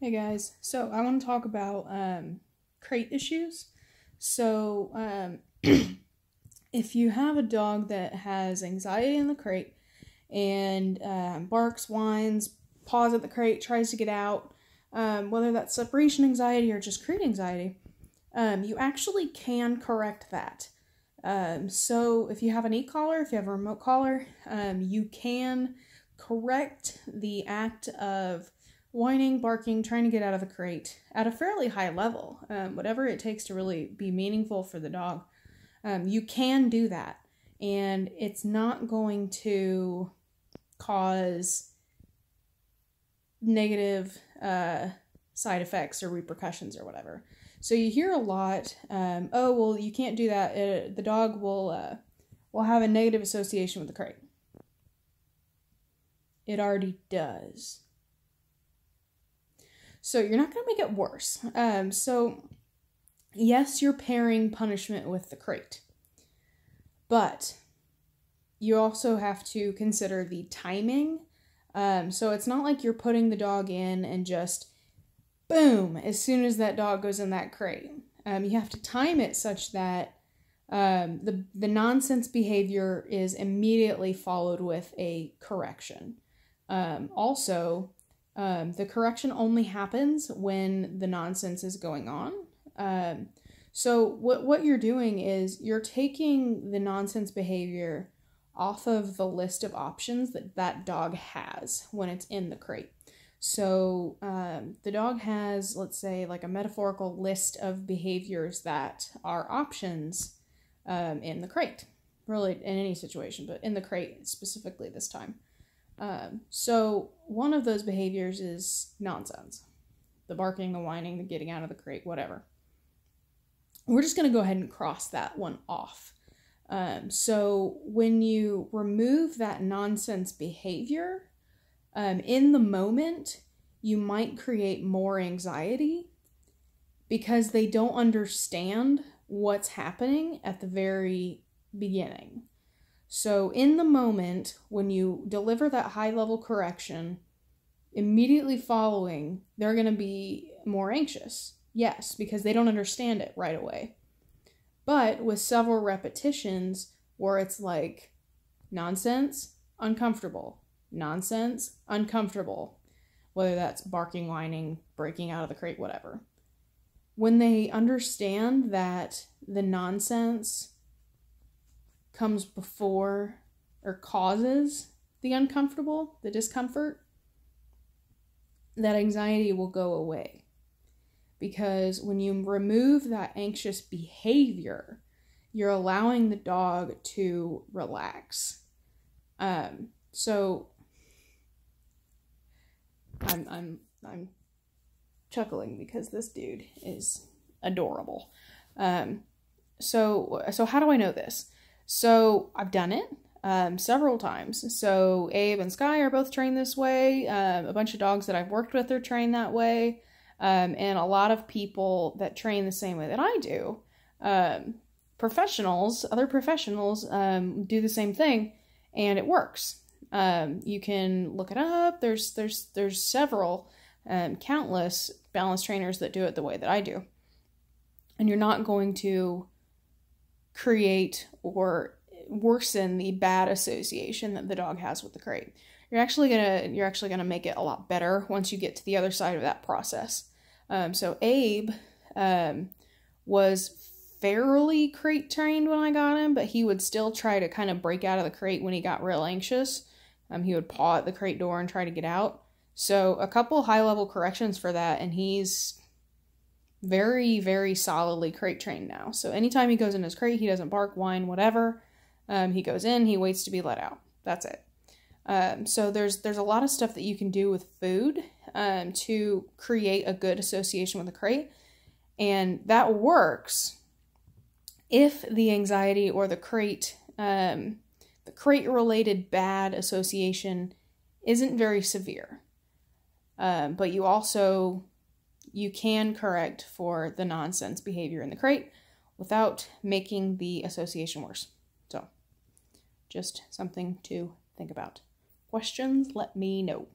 Hey guys, so I want to talk about crate issues. So, if you have a dog that has anxiety in the crate and barks, whines, paws at the crate, tries to get out, whether that's separation anxiety or just crate anxiety, you actually can correct that. So, if you have an e-collar, if you have a remote collar, you can correct the act of whining, barking, trying to get out of the crate at a fairly high level, whatever it takes to really be meaningful for the dog. You can do that, and it's not going to cause negative side effects or repercussions or whatever. So you hear a lot, oh, well, you can't do that. The dog will have a negative association with the crate. It already does. So you're not going to make it worse. So yes, you're pairing punishment with the crate. But you also have to consider the timing. So it's not like you're putting the dog in and just, boom, as soon as that dog goes in that crate. You have to time it such that the nonsense behavior is immediately followed with a correction. Also, the correction only happens when the nonsense is going on. So what you're doing is you're taking the nonsense behavior off of the list of options that dog has when it's in the crate. So the dog has, let's say, like a metaphorical list of behaviors that are options in the crate. Really, in any situation, but in the crate specifically this time. So one of those behaviors is nonsense. The barking, the whining, the getting out of the crate, whatever. We're just going to go ahead and cross that one off. So when you remove that nonsense behavior, in the moment, you might create more anxiety because they don't understand what's happening at the very beginning. So in the moment, when you deliver that high-level correction, immediately following, they're going to be more anxious. Yes, because they don't understand it right away. But with several repetitions where it's like, nonsense, uncomfortable, nonsense, uncomfortable, whether that's barking, whining, breaking out of the crate, whatever. When they understand that the nonsense comes before or causes the uncomfortable, the discomfort, that anxiety will go away. Because when you remove that anxious behavior, you're allowing the dog to relax. So I'm chuckling because this dude is adorable. So how do I know this? So I've done it several times. So Abe and Sky are both trained this way. A bunch of dogs that I've worked with are trained that way. And a lot of people that train the same way that I do. Other professionals do the same thing, and it works. You can look it up. There's several, countless balance trainers that do it the way that I do. And you're not going to create or worsen the bad association that the dog has with the crate. You're actually gonna make it a lot better once you get to the other side of that process. So Abe was fairly crate trained when I got him, but he would still try to kind of break out of the crate when he got real anxious. He would paw at the crate door and try to get out. So a couple high-level corrections for that, and he's very, very solidly crate trained now. So anytime he goes in his crate, he doesn't bark, whine, whatever. He goes in, he waits to be let out. That's it. So there's a lot of stuff that you can do with food to create a good association with the crate. And that works if the anxiety or the crate-related bad association isn't very severe. But you can correct for the nonsense behavior in the crate without making the association worse. So, just something to think about. Questions? Let me know.